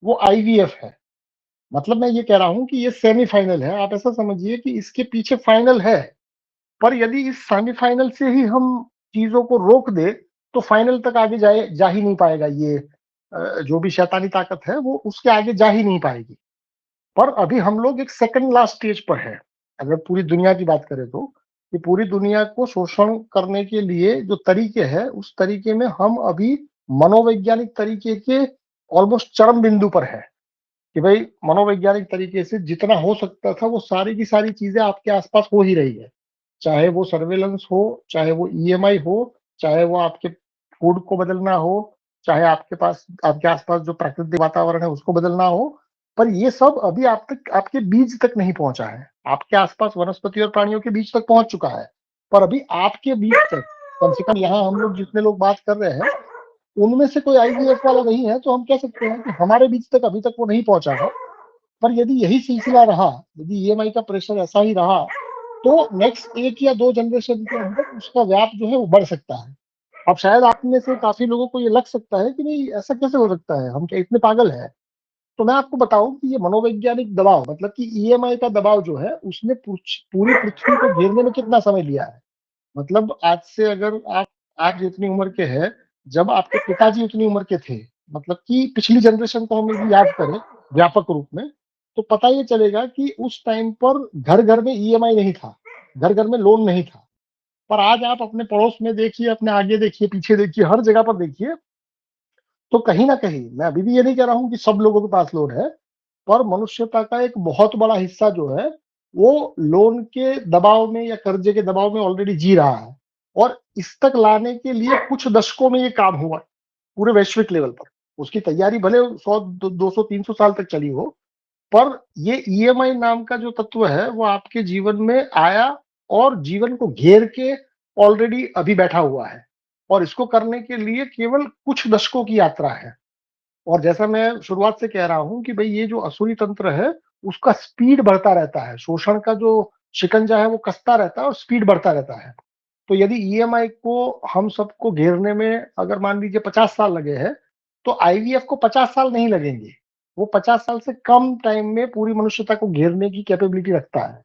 वो आईवीएफ है। मतलब मैं ये कह रहा हूँ कि ये सेमीफाइनल है, आप ऐसा समझिए कि इसके पीछे फाइनल है। पर यदि इस सेमीफाइनल से ही हम चीज़ों को रोक दें, तो फाइनल तक आगे जा ही नहीं पाएगा ये जो भी शैतानी ताकत है, वो उसके आगे जा ही नहीं पाएगी। पर अभी हम लोग एक सेकंड लास्ट स्टेज पर हैं, अगर पूरी दुनिया की बात करें तो, कि पूरी दुनिया को शोषण करने के लिए जो तरीके हैं, उस तरीके में हम अभी मनोवैज्ञानिक तरीके के ऑलमोस्ट चरम बिंदु पर हैं, कि भाई मनोवैज्ञानिक तरीके से जितना हो सकता था, वो सारी की सारी चीज़ें आपके आस-पास हो ही रही है। चाहे वो सर्वेलेंस हो, चाहे वो ईएमआई हो, चाहे वो आपके फूड को बदलना हो, चाहे आपके आस-पास जो प्राकृतिक वातावरण है उसको बदलना हो, पर ये सब अभी आप तक आपके बीज तक नहीं पहुँचा है। आपके आस-पास वनस्पति और प्राणियों के बीज तक पहुँच चुका है, पर अभी आपके बीज तक, कम से कम यहाँ हम लोग जितने लोग बात कर रहे हैं, उनमें से कोई आईवीएफ वाला नहीं है, तो हम कह सकते हैं कि हमारे बीच तक अभी तक वो नहीं पहुँचा है। पर यदि यही सिलसिला रहा, यदि ईएमआई का प्रेशर ऐसा ही रहा, तो नेक्स्ट 1 या 2 जनरेशन के अंदर उसका व्याप जो है वो बढ़ सकता है। अब शायद आप में से काफ़ी लोगों को ये लग सकता है कि नहीं ऐसा कैसे हो सकता है? हम क्या इतने पागल हैं? तो मैं आपको बताऊँ कि ये मनोवैज्ञानिक दबाव मतलब कि ईएमआई का दबाव जो है उसने पूरी पृथ्वी को घेरने में कितना समय लिया है। मतलब आज से अगर आप जितनी उम्र के हैं, जब आपके पिताजी उतनी उम्र के थे, मतलब कि पिछली जनरेशन को हम यदि याद करें व्यापक रूप में, तो पता ये चलेगा कि उस टाइम पर घर-घर में ईएमआई नहीं था, घर-घर में लोन नहीं था। पर आज आप अपने पड़ोस में देखिए, अपने आगे देखिए, पीछे देखिए, हर जगह पर देखिए, तो कहीं न कहीं मैं अभी भी ये नहीं कह रहा हूँ कि सब लोगों के पास लोन है, पर मनुष्यता का एक बहुत बड़ा हिस्सा जो है, वो लोन के दबाव में या कर्जे के दबाव में ऑलरेडी जी रहा है। और इस तक लाने के लिए कुछ दशकों में ये काम हुआ, पूरे वैश्विक लेवल पर। उसकी तैयारी भले 100 दो 200 300 साल तक चली हो, पर ये ईएमआई नाम का जो तत्व है, वो आपके जीवन में आया और जीवन को घेर के ऑलरेडी अभी बैठा हुआ है। और इसको करने के लिए केवल कुछ दशकों की यात्रा है। और जैसा मैं शुरुआत से कह रहा हूँ कि भई ये जो असुरी तंत्र है, उसका स्पीड बढ़ता रहता है। शोषण का जो शिकंजा है वो कसता रहता है और स्पीड बढ़ता रहता है। तो यदि ईएमआई को हम सबको घेरने में अगर मान लीजिए 50 साल लगे हैं, तो आईवीएफ को 50 साल नहीं लगेंगे। वो 50 साल से कम टाइम में पूरी मनुष्यता को घेरने की कैपेबिलिटी रखता है।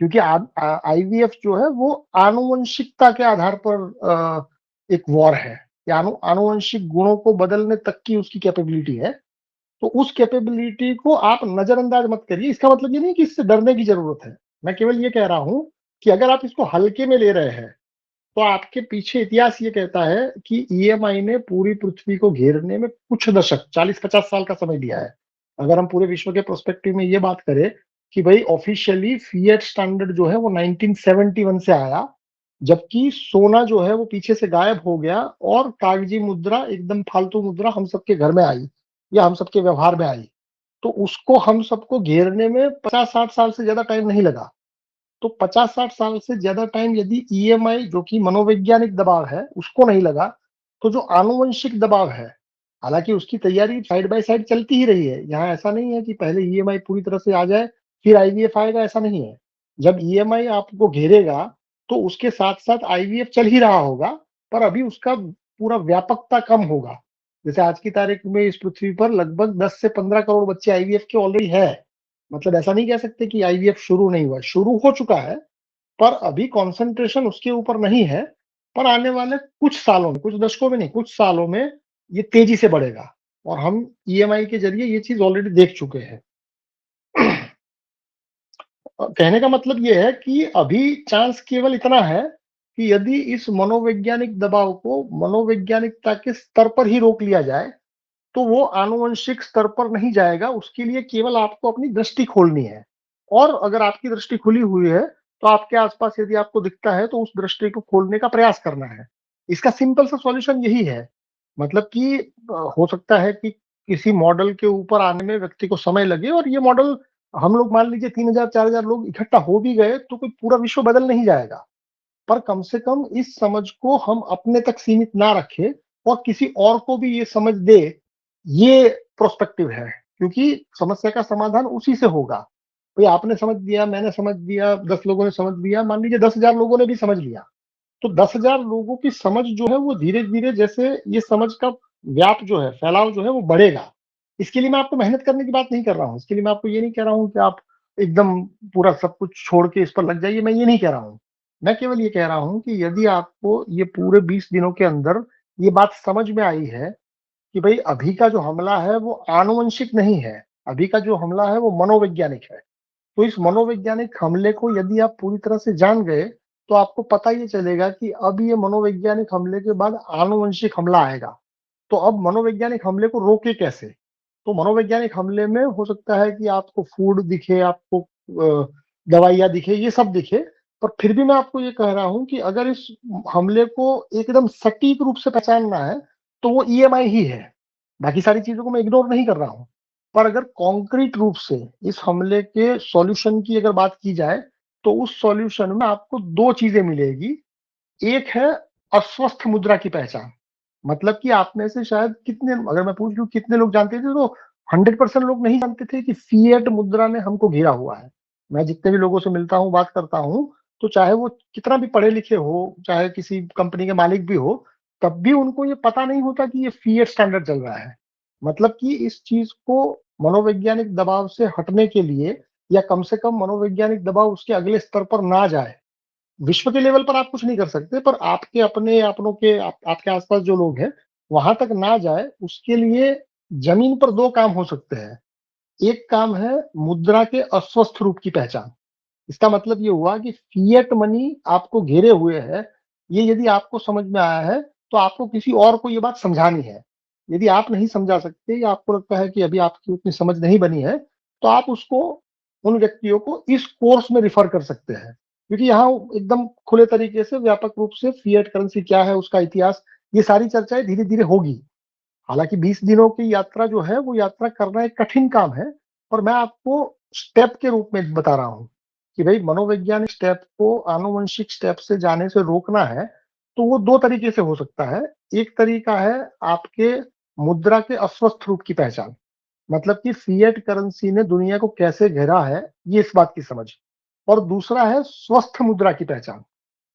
क्योंकि आईवीएफ जो है वो आनुवंशिकता के आधार पर एक वॉर है। ये आनुवंशिक गुणों को बदलने तक की उसकी कैपेबिलिटी है। तो उस कैपेबिलिटी को आप नज़रअंदाज मत करिए। इसका मतलब ये नहीं कि इससे डरने की ज़रूरत है। मैं केवल ये कह रहा हूँ कि अगर आप इसको हल्के में ले रहे हैं, तो आपके पीछे इतिहास ये कहता है कि ईएमआई ने पूरी पृथ्वी को घेरने में कुछ दशक 40-50 साल का समय लिया है। अगर हम पूरे विश्व के पर्सपेक्टिव में ये बात करें कि भई ऑफ़िशियली फ़िएट स्टैंडर्ड जो है वो 1971 से आया, जबकि सोना जो है वो पीछे से गायब हो गया और कागज़ी मुद्रा एकदम फालतू मुद्रा हम सबके घर में आई या हम सबके व्यवहार में आई। तो उसको हम सबको घेरने में 50-60 साल से ज़्यादा टाइम नहीं लगा। तो 50-60 साल से ज़्यादा टाइम यदि ईएमआई जो कि मनोवैज्ञानिक दबाव है, उसको नहीं लगा, तो जो आनुवंशिक दबाव है, हालाँकि उसकी तैयारी साइड बाय साइड चलती ही रही है। यहाँ ऐसा नहीं है कि पहले ईएमआई पूरी तरह से आ जाए, फिर आईवीएफ आएगा, ऐसा नहीं है। जब ईएमआई आपको घेरेगा, तो उसके साथ-साथ आईवीएफ चल ही रहा होगा, पर अभी उसका पूरा व्यापकता कम होगा। जैसे आज की तारीख में इस पृथ्वी पर लगभग 10 से 15 करोड़ बच्चे आईवीएफ के ऑलरेडी हैं। मतलब ऐसा नहीं कह सकते कि आईवीएफ शुरू नहीं हुआ है, शुरू हो चुका है, पर अभी कंसंट्रेशन उसके ऊपर नहीं है, पर आने वाले कुछ सालों में, कुछ दशकों में नहीं, कुछ सालों में ये तेज़ी से बढ़ेगा और हम ईएमआई के ज़रिए ये चीज़ ऑलरेडी देख चुके हैं। कहने का मतलब ये है कि अभी चांस केवल इतना है कि यदि इस मनोवैज्ञानिक दबाव को मनोवैज्ञानिकता के स्तर पर ही रोक लिया जाए, तो वो आनुवंशिक स्तर पर नहीं जाएगा, उसके लिए केवल आपको अपनी दृष्टि खोलनी है। और अगर आपकी दृष्टि खुली हुई है, तो आपके आस-पास यदि आपको दिखता है, तो उस दृष्टि को खोलने का प्रयास करना है। इसका सिंपल सा सॉल्यूशन यही है। मतलब कि हो सकता है कि किसी मॉडल के ऊपर आने में व्यक्ति को समय लगे और ये मॉडल हम लोग मान लीजिए 3000 4000 लोग इकट्ठा हो भी गए, तो कोई पूरा विश्व बदल नहीं जाएगा। पर कम से कम इस समझ को हम अपने तक सीमित ना रखें और किसी और को भी ये समझ दे, ये प्रोस्पेक्टिव है। क्योंकि समस्या का समाधान उसी से होगा। भई आपने समझ लिया, मैंने समझ लिया, 10 लोगों ने समझ लिया, मान लीजिए 10,000 लोगों ने भी समझ लिया। तो 10,000 लोगों की समझ जो है वो धीरे-धीरे जैसे ये समझ का व्याप जो है, फैलाव जो है वो बढ़ेगा। इसके लिए मैं आपको मेहनत करने की बात नहीं कर रहा हूँ। इसके लिए मैं आपको ये नहीं कह रहा हूँ कि आप एकदम पूरा सब कुछ छोड़ के इस पर लग जाइए, मैं ये नहीं कह रहा हूँ। मैं केवल ये कह रहा हूँ कि यदि आपको ये पूरे 20 दिनों के अंदर ये बात समझ में आई है कि भई अभी का जो हमला है वो आनुवंशिक नहीं है, अभी का जो हमला है वो मनोवैज्ञानिक है। तो इस मनोवैज्ञानिक हमले को यदि आप पूरी तरह से जान गए, तो आपको पता ये चलेगा कि अब ये मनोवैज्ञानिक हमले के बाद आनुवंशिक हमला आएगा। तो अब मनोवैज्ञानिक हमले को रोके कैसे? तो मनोवैज्ञानिक हमले में हो सकता है कि आपको फूड दिखे, आपको दवाइयाँ दिखे, ये सब दिखे, पर फिर भी मैं आपको ये कह रहा हूँ कि अगर इस हमले को एकदम सटीक रूप से पहचानना है, तो वो ईएमआई ही है। बाकी सारी चीज़ों को मैं इग्नोर नहीं कर रहा हूँ। पर अगर कॉन्क्रीट रूप से इस हमले के सॉल्यूशन की अगर बात की जाए, तो उस सॉल्यूशन में आपको 2 चीज़ें मिलेगी। एक है अस्वस्थ मुद्रा की पहचान। मतलब कि आप में से शायद कितने, अगर मैं पूछ लूँ कितने लोग जानते थे, तो 100% लोग नहीं जानते थे कि फ़िएट मुद्रा ने हमको घेरा हुआ है। मैं जितने भी लोगों से मिलता हूँ, बात करता हूँ, तो चाहे वो कितना भी पढ़े लिखे हो, चाहे किसी कंपनी के मालिक भी हो, तब भी उनको ये पता नहीं होता कि ये फ़िएट स्टैंडर्ड चल रहा है। मतलब कि इस चीज़ को मनोवैज्ञानिक दबाव से हटने के लिए, या कम से कम मनोवैज्ञानिक दबाव उसके अगले स्तर पर ना जाए। विश्व के लेवल पर आप कुछ नहीं कर सकते, पर आपके अपने अपनों के आपके आस-पास जो लोग हैं, वहाँ तक ना जाए, उसके लिए ज़मीन पर 2 काम हो सकते हैं। एक काम है मुद्रा के अस्वस्थ रूप की पहचान। इसका मतलब ये हुआ कि फ़िएट मनी आपको घेरे हुए है, ये यदि आपको समझ में आया है, तो आपको किसी और को ये बात समझानी है। यदि आप नहीं समझा सकते, या आपको लगता है कि अभी आपकी उतनी समझ नहीं बनी है, तो आप उसको, उन व्यक्तियों को इस कोर्स में रिफ़र कर सकते हैं। क्योंकि यहाँ एकदम खुले तरीके से व्यापक रूप से फ़िएट करेंसी क्या है, उसका इतिहास, ये सारी चर्चाएँ धीरे-धीरे होगी। हालाँकि 20 दिनों की यात्रा जो है, वो यात्रा करना एक कठिन काम है, पर मैं आपको स्टेप के रूप में बता रहा हूँ, कि भई मनोवैज्ञानिक स्टेप को आनुवंशिक स्टेप से जाने से रोकना है, तो वो 2 तरीके से हो सकता है। एक तरीका है आपके मुद्रा के अस्वस्थ रूप की पहचान, मतलब कि फ़िएट करेंसी ने दुनिया को कैसे घेरा है, ये इस बात की समझ। और दूसरा है स्वस्थ मुद्रा की पहचान।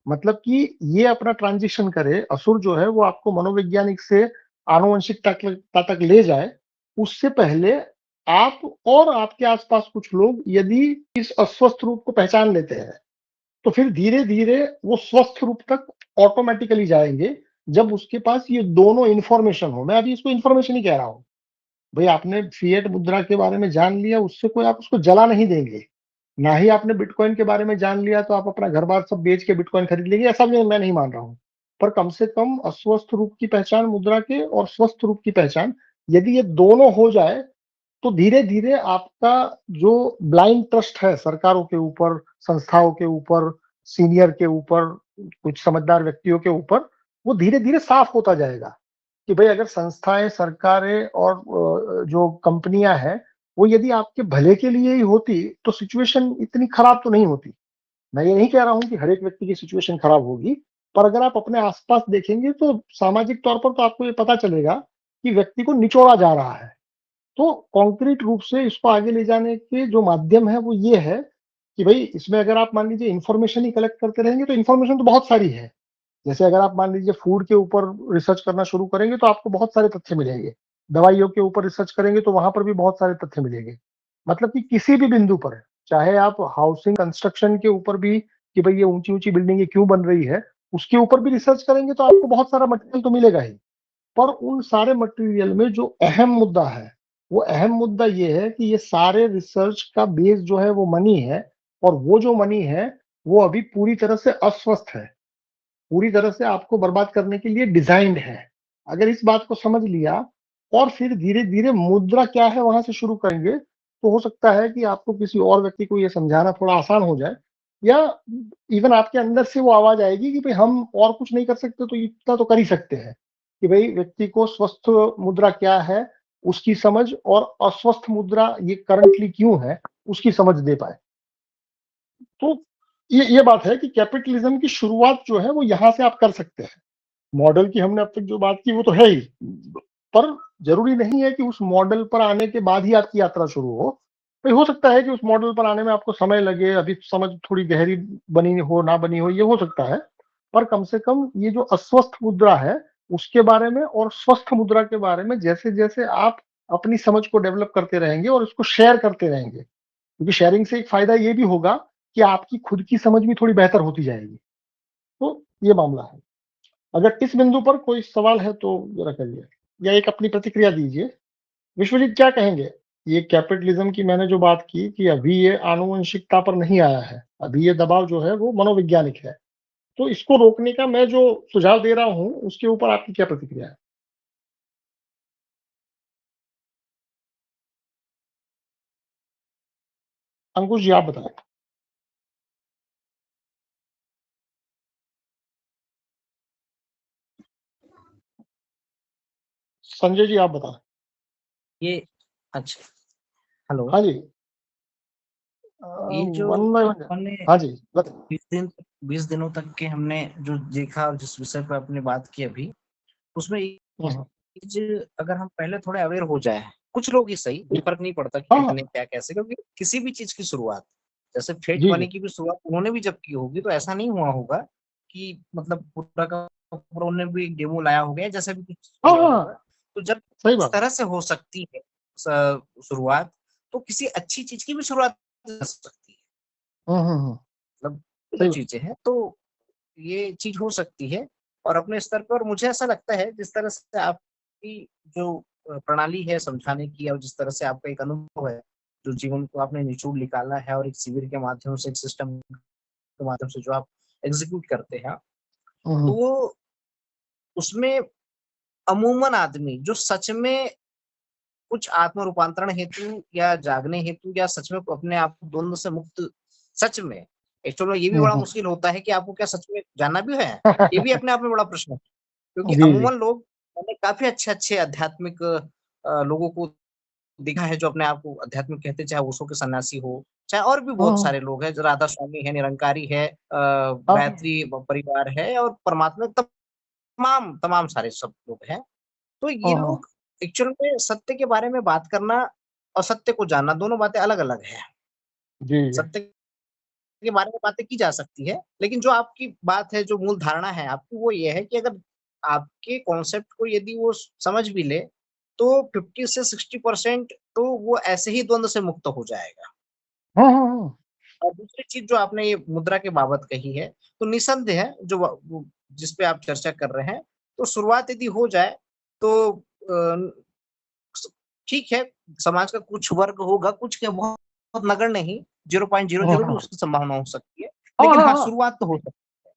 मतलब कि ये अपना ट्रांज़िशन करे, असुर जो है वो आपको मनोवैज्ञानिक से आनुवंशिकता तक ले जाए, उससे पहले आप और आपके आस-पास कुछ लोग यदि इस अस्वस्थ रूप को पहचान लेते हैं, तो फिर धीरे-धीरे वो स्वस्थ रूप तक ऑटोमैटिकली जाएँगे, जब उसके पास ये दोनों इन्फॉर्मेशन हो। मैं अभी इसको इन्फॉर्मेशन ही कह रहा हूँ। भई आपने फ़िएट मुद्रा के बारे में जान लिया, उससे कोई आप उसको जला नहीं देंगे। ना ही आपने बिटकॉइन के बारे में जान लिया तो आप अपना घर-बार सब बेच के बिटकॉइन खरीद लेंगे, ऐसा भी मैं नहीं मान रहा हूँ। पर कम से कम अस्वस्थ रूप की पहचान मुद्रा के और स्वस्थ रूप की पहचान, यदि ये दोनों हो जाए, तो धीरे-धीरे आपका जो ब्लाइंड ट्रस्ट है सरकारों के ऊपर, संस्थाओं के ऊपर, सीनियर के ऊपर, कुछ समझदार व्यक्तियों के ऊपर, वो धीरे-धीरे साफ होता जाएगा। कि भई अगर संस्थाएँ, सरकारें और जो कंपनियाँ हैं, वो यदि आपके भले के लिए ही होती, तो सिचुएशन इतनी खराब तो नहीं होती। मैं ये नहीं कह रहा हूँ कि हर एक व्यक्ति की सिचुएशन खराब होगी, पर अगर आप अपने आस-पास देखेंगे तो सामाजिक तौर पर तो आपको ये पता चलेगा कि व्यक्ति को निचोड़ा जा रहा है। तो कॉन्क्रीट रूप से इसको आगे ले जाने के जो माध्यम है वो ये है कि भई इसमें अगर आप मान लीजिए इन्फॉर्मेशन ही कलेक्ट करते रहेंगे, तो इन्फॉर्मेशन तो बहुत सारी है। जैसे अगर आप मान लीजिए फूड के ऊपर रिसर्च करना शुरू करेंगे तो आपको बहुत सारे तथ्य मिलेंगे। दवाइयों के ऊपर रिसर्च करेंगे तो वहाँ पर भी बहुत सारे तथ्य मिलेंगे। मतलब कि किसी भी बिंदु पर, चाहे आप हाउसिंग कंस्ट्रक्शन के ऊपर भी, कि भई ये ऊँची-ऊँची बिल्डिंगें क्यों बन रही है, उसके ऊपर भी रिसर्च करेंगे तो आपको बहुत सारा मटेरियल तो मिलेगा ही। पर उन सारे मटेरियल में जो अहम मुद्दा है, वो अहम मुद्दा ये है कि ये सारे रिसर्च का बेस जो है वो मनी है, और वो जो मनी है, वो अभी पूरी तरह से अस्वस्थ है। पूरी तरह से आपको बर्बाद करने के लिए डिज़ाइन्ड है। अगर इस बात को समझ लिया और फिर धीरे-धीरे मुद्रा क्या है वहाँ से शुरू करेंगे, तो हो सकता है कि आपको किसी और व्यक्ति को ये समझाना थोड़ा आसान हो जाए, या इवन आपके अंदर से वो आवाज़ आएगी कि भई हम और कुछ नहीं कर सकते तो इतना तो कर ही सकते हैं, कि भई व्यक्ति को स्वस्थ मुद्रा क्या है, उसकी समझ, और अस्वस्थ मुद्रा ये करंटली क्यों है, उसकी समझ दे पाएँ। तो ये बात है कि कैपिटलिज़्म की शुरुआत जो है वो यहाँ से आप कर सकते हैं। मॉडल की हमने अब तक जो बात की वो तो है ही, पर ज़रूरी नहीं है कि उस मॉडल पर आने के बाद ही आपकी यात्रा शुरू हो। भई हो सकता है कि उस मॉडल पर आने में आपको समय लगे, अभी समझ थोड़ी गहरी बनी हो, ना बनी हो, ये हो सकता है। पर कम से कम ये जो अस्वस्थ मुद्रा है, उसके बारे में और स्वस्थ मुद्रा के बारे में जैसे-जैसे आप अपनी समझ को डेवलप करते रहेंगे और उसको शेयर करते रहेंगे। क्योंकि शेयरिंग से एक फ़ायदा ये भी होगा कि आपकी खुद की समझ भी थोड़ी बेहतर होती जाएगी। तो ये मामला है। अगर इस बिंदु पर कोई सवाल है तो ज़रा करिए या एक अपनी प्रतिक्रिया दीजिए। विश्वजीत क्या कहेंगे? ये कैपिटलिज़्म की मैंने जो बात की कि अभी ये आनुवंशिकता पर नहीं आया है। अभी ये दबाव जो है वो मनोवैज्ञानिक है। तो इसको रोकने का मैं जो सुझाव दे रहा हूँ, उसके ऊपर आपकी क्या प्रतिक्रिया है? अंकुश जी आप बताएँ। संजय जी आप बताएँ। ये अच्छा, हेलो। हाँ जी। ये जो वन बाय वन अपन ने हाँ जी, बताइए। 20 दिनों तक के हमने जो देखा और जिस विषय पे आपने बात की अभी, उसमें ये हुँ, हुँ। चीज़ अगर हम पहले थोड़े अवेयर हो जाएँ, कुछ लोग ही सही, जी। फ़र्क नहीं पड़ता कि हाँ, कितने हाँ। क्या कैसे, क्योंकि किसी भी चीज़ की शुरुआत, जैसे फेक जी, मनी जी। की भी शुरुआत उन्होंने भी जब की होगी, तो ऐसा नहीं हुआ होगा कि मतलब पूरा का पूरा उन्होंने भी डेमो लाया होगा या जैसा भी कुछ हाँ, हुआ होगा। हाँ। तो जब सही इस बात है। तरह से हो सकती है शुरुआत, तो किसी अच्छी चीज़ की भी शुरुआत हो सकती है। हुँ, हुँ, हुँ। मतलब जो सही बात। चीज़ें हैं, तो ये चीज़ हो सकती है और अपने स्तर पे, और मुझे ऐसा लगता है जिस तरह से आपकी जो प्रणाली है समझाने की, और जिस तरह से आपका एक अनुभव है, जो जीवन को आपने निचोड़ निकाला है और एक शिविर के माध्यम से, एक सिस्टम के माध्यम से जो आप एग्ज़ीक्यूट करते हैं, हुँ, तो हुँ। वो उसमें अमूमन आदमी जो सच में कुछ आत्म रूपांतरण हेतु या जागने हेतु या सच में अपने आप को द्वंद से मुक्त, सच में एक, चलो ये भी हुँ, बड़ा हुँ। मुश्किल होता है कि आपको क्या सच में जानना भी है? ये भी अपने आप में बड़ा प्रश्न है। क्योंकि जी, जी। अमूमन लोग, मैंने काफ़ी अच्छे-अच्छे आध्यात्मिक लोगों को देखा है जो अपने आप को आध्यात्मिक कहते हैं, चाहे ओशो के सन्यासी हो, चाहे और भी हुँ, बहुत हुँ। सारे लोग हैं, जो राधा स्वामी है, निरंकारी है, हाँ, हाँ। गायत्री परिवार है और परमात्मा, तमाम तमाम सारे सब लोग हैं। तो ये हाँ, हाँ। लोग एक्चुअल में सत्य के बारे में बात करना और सत्य को जानना, दोनों बातें अलग-अलग हैं। जी, जी। सत्य के बारे में बातें की जा सकती है, लेकिन जो आपकी बात है, जो मूल धारणा है आपकी, वो ये है कि अगर आपके कॉन्सेप्ट को यदि वो समझ भी ले, तो 50 से 60% तो वो ऐसे ही द्वंद से मुक्त हो जाएगा। हाँ, हाँ, हाँ। और दूसरी चीज़ जो आपने ये मुद्रा के बाबत कही है, तो निस्संदेह है जो वो जिस पे आप चर्चा कर रहे हैं, तो शुरुआत यदि हो जाए तो स ठीक है, समाज का कुछ वर्ग होगा, कुछ क्या, बहुत नगण्य ही, हाँ, 0.00 भी हाँ। उसकी संभावना हो सकती है। हाँ, लेकिन हाँ, हाँ, हाँ। शुरुआत तो हो सकती है,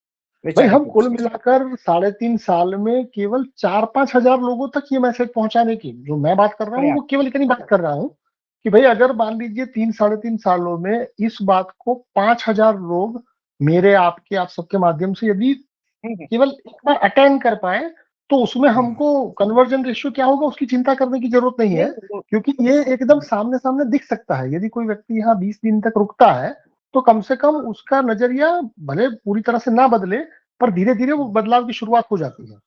भाई वैचारिक हम रूप कुल से। मिलाकर साढ़े 3 साल में केवल 4-5 हज़ार लोगों तक ये मैसेज पहुँचाने की जो मैं बात कर रहा हूँ, वो पर्याप्त। केवल इतनी बात कर रहा हूँ कि भई अगर मान लीजिए 3 साढ़े 3 सालों में इस बात को 5,000 लोग मेरे, आपके, आप सबके माध्यम से यदि हुँ, हुँ, केवल एक बार अटेंड कर पाएँ, तो उसमें हुँ। हमको कन्वर्जन रेशियो क्या होगा उसकी चिंता करने की ज़रूरत नहीं है, नहीं, वो क्योंकि ये एकदम सामने-सामने दिख सकता है। यदि कोई व्यक्ति यहाँ 20 दिन तक रुकता है, तो कम से कम उसका नज़रिया भले पूरी तरह से ना बदले, पर धीरे-धीरे वो बदलाव की शुरुआत हो जाती है।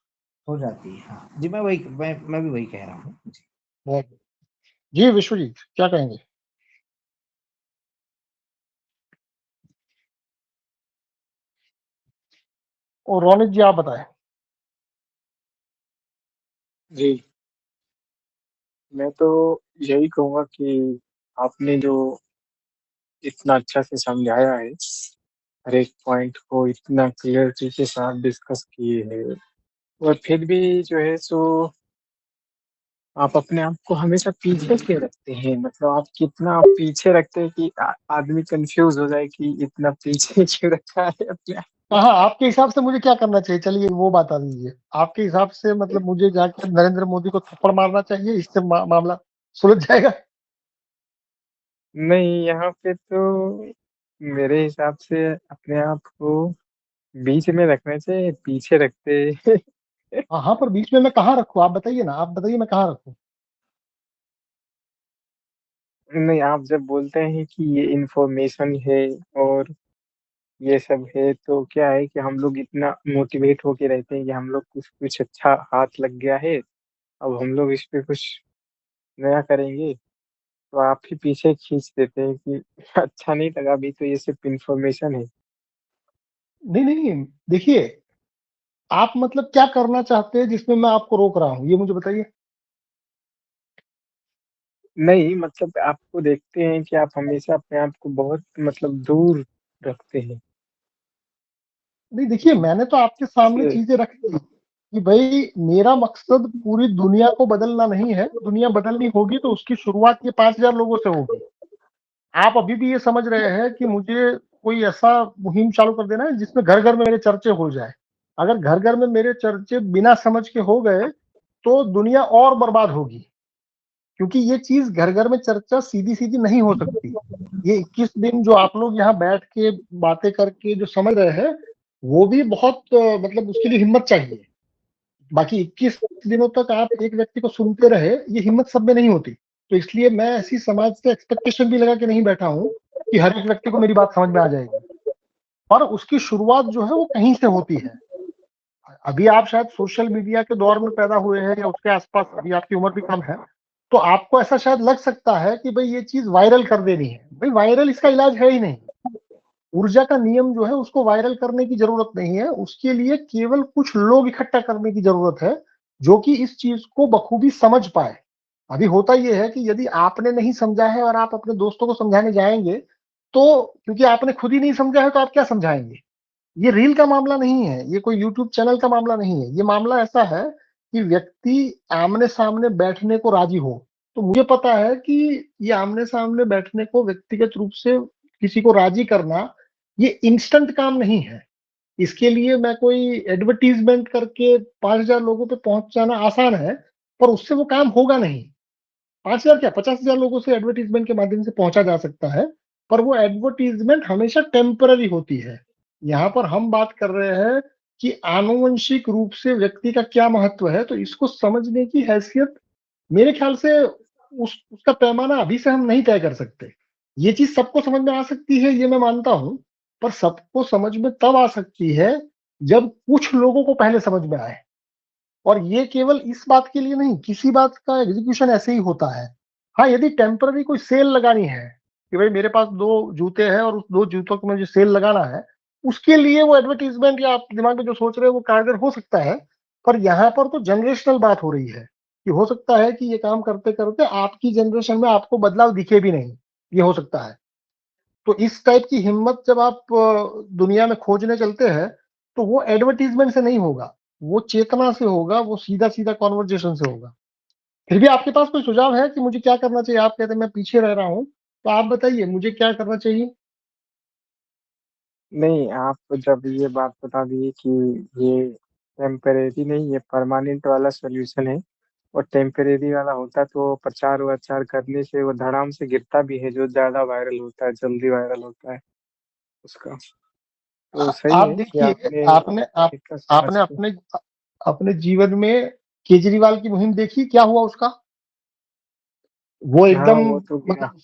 हो जाती है, हाँ। जी, मैं भी वही कह रहा हूँ। जी। बहुत जी, विश्वजीत क्या कहेंगे? और रोनित जी आप बताएँ? जी, मैं तो यही कहूँगा कि आपने जो इतना अच्छा से समझाया है, हर एक पॉइंट को इतना क्लियरिटी के साथ डिस्कस किए हैं और फिर भी जो है सो आप अपने आप को हमेशा पीछे क्यों रखते हैं? मतलब आप कितना आप पीछे रखते हैं कि आदमी कन्फ्यूज़ हो जाए कि इतना पीछे क्यों रखा है अपने आप हाँ, आपके हिसाब से मुझे क्या करना चाहिए? चलिए वो बता दीजिए। आपके हिसाब से मतलब मुझे जाके नरेंद्र मोदी को थप्पड़ मारना चाहिए, इससे मामला सुलझ जाएगा? नहीं, यहाँ पे तो मेरे हिसाब से अपने आप को बीच में रखना चाहिए, पीछे रखते हाँ, हाँ, पर बीच में मैं कहाँ रखूँ? आप बताइए ना, आप बताइए मैं कहाँ रखूँ? नहीं, आप जब बोलते हैं कि ये इन्फॉर्मेशन है और ये सब है, तो क्या है कि हम लोग इतना मोटिवेट होके रहते हैं कि हम लोग कुछ कुछ अच्छा हाथ लग गया है, अब हम लोग इस पे कुछ नया करेंगे, तो आप ही पीछे खींच देते हैं कि अच्छा नहीं लगा अभी तो ये सिर्फ़ इन्फॉर्मेशन है। नहीं, नहीं, देखिए, आप मतलब क्या करना चाहते हैं जिसमें मैं आपको रोक रहा हूँ? ये मुझे बताइए? नहीं, मतलब आपको देखते हैं कि आप हमेशा अपने आप को बहुत मतलब दूर रखते हैं। नहीं देखिए, मैंने तो आपके सामने इससे चीजें रख दी कि भाई मेरा मकसद पूरी दुनिया को बदलना नहीं है। दुनिया बदलनी होगी तो उसकी शुरुआत ये 5,000 लोगों से होगी। आप अभी भी ये समझ रहे हैं कि मुझे कोई ऐसा मुहिम चालू कर देना है जिसमें घर घर में मेरे चर्चे हो जाए। अगर घर घर में मेरे चर्चे बिना समझ के हो गए तो दुनिया और बर्बाद होगी, क्योंकि ये चीज घर घर में चर्चा सीधी सीधी नहीं हो सकती। ये 21 दिन जो आप लोग यहाँ बैठ के बातें करके जो समझ रहे हैं, वो भी बहुत मतलब उसके लिए हिम्मत चाहिए। बाकी 21 दिनों तक आप एक व्यक्ति को सुनते रहे, ये हिम्मत सब में नहीं होती। तो इसलिए मैं ऐसी समाज से एक्सपेक्टेशन भी लगा के नहीं बैठा हूँ कि हर एक व्यक्ति को मेरी बात समझ में आ जाएगी। पर उसकी शुरुआत जो है वो कहीं से होती है। अभी आप शायद सोशल मीडिया के दौर में पैदा हुए हैं या उसके आसपास, अभी आपकी उम्र भी कम है, तो आपको ऐसा शायद लग सकता है कि भाई ये चीज वायरल कर देनी है। भाई वायरल इसका इलाज है ही नहीं। ऊर्जा का नियम जो है उसको वायरल करने की जरूरत नहीं है। उसके लिए केवल कुछ लोग इकट्ठा करने की जरूरत है जो कि इस चीज को बखूबी समझ पाए। अभी होता यह है कि यदि आपने नहीं समझा है और आप अपने दोस्तों को समझाने जाएंगे, तो क्योंकि आपने खुद ही नहीं समझा है तो आप क्या समझाएंगे। ये रील का मामला नहीं है, ये कोई यूट्यूब चैनल का मामला नहीं है। ये मामला ऐसा है कि व्यक्ति आमने सामने बैठने को राजी हो। तो मुझे पता है कि ये आमने सामने बैठने को व्यक्तिगत रूप से किसी को राजी करना, ये इंस्टेंट काम नहीं है। इसके लिए मैं कोई एडवर्टीजमेंट करके 5,000 लोगों पे पहुंच जाना आसान है, पर उससे वो काम होगा नहीं। 5,000 क्या, 50,000 लोगों से एडवर्टीजमेंट के माध्यम से पहुंचा जा सकता है, पर वो एडवर्टीजमेंट हमेशा टेम्पररी होती है। यहाँ पर हम बात कर रहे हैं कि आनुवंशिक रूप से व्यक्ति का क्या महत्व है, तो इसको समझने की हैसियत मेरे ख्याल से उसका पैमाना अभी से हम नहीं तय कर सकते। ये चीज सबको समझ में आ सकती है, ये मैं मानता हूं, पर सबको समझ में तब आ सकती है जब कुछ लोगों को पहले समझ में आए। और ये केवल इस बात के लिए नहीं, किसी बात का एग्जीक्यूशन ऐसे ही होता है। हाँ, यदि टेम्पररी कोई सेल लगानी है कि भाई मेरे पास 2 जूते हैं और उस 2 जूतों को मुझे सेल लगाना है, उसके लिए वो एडवर्टीजमेंट या आप दिमाग में जो सोच रहे हो वो कारगर हो सकता है। पर यहाँ पर तो जनरेशनल बात हो रही है कि हो सकता है कि ये काम करते करते आपकी जनरेशन में आपको बदलाव दिखे भी नहीं। ये हो सकता है। तो इस टाइप की हिम्मत जब आप दुनिया में खोजने चलते हैं, तो वो एडवर्टीजमेंट से नहीं होगा, वो चेतना से होगा, वो सीधा सीधा कॉन्वर्जेशन से होगा। फिर भी आपके पास कोई सुझाव है कि मुझे क्या करना चाहिए? आप कहते हैं मैं पीछे रह रहा हूँ, तो आप बताइए मुझे क्या करना चाहिए? नहीं, आप जब ये बात बता दिए कि ये टेम्परेरी नहीं, ये परमानेंट वाला सॉल्यूशन है और टेम्परेरी वाला होता तो प्रचार-वचार करने से वो धड़ाम से गिरता भी है, जो ज़्यादा वायरल होता है, जल्दी वायरल होता है उसका। तो सही आप है कि देखिए, आपने आपने आप एक आपने समाज को अपने अपने जीवन में केजरीवाल की मुहिम देखी, क्या हुआ उसका? वो हाँ, एकदम, वो तो गया। मतलब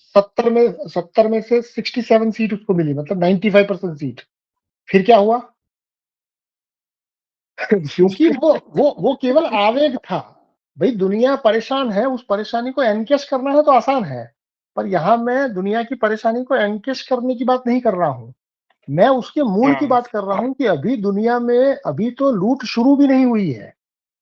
70 में से 67 सीट उसको मिली, मतलब 95% सीट। फिर क्या हुआ? क्योंकि वो केवल आवेग था। भाई दुनिया परेशान है, उस परेशानी को एनकेश करना है तो आसान है। पर यहाँ मैं दुनिया की परेशानी को एनकेश करने की बात नहीं कर रहा हूँ। मैं उसके मूल की हाँ, बात कर रहा हूँ कि अभी दुनिया में अभी तो लूट शुरू भी नहीं हुई है।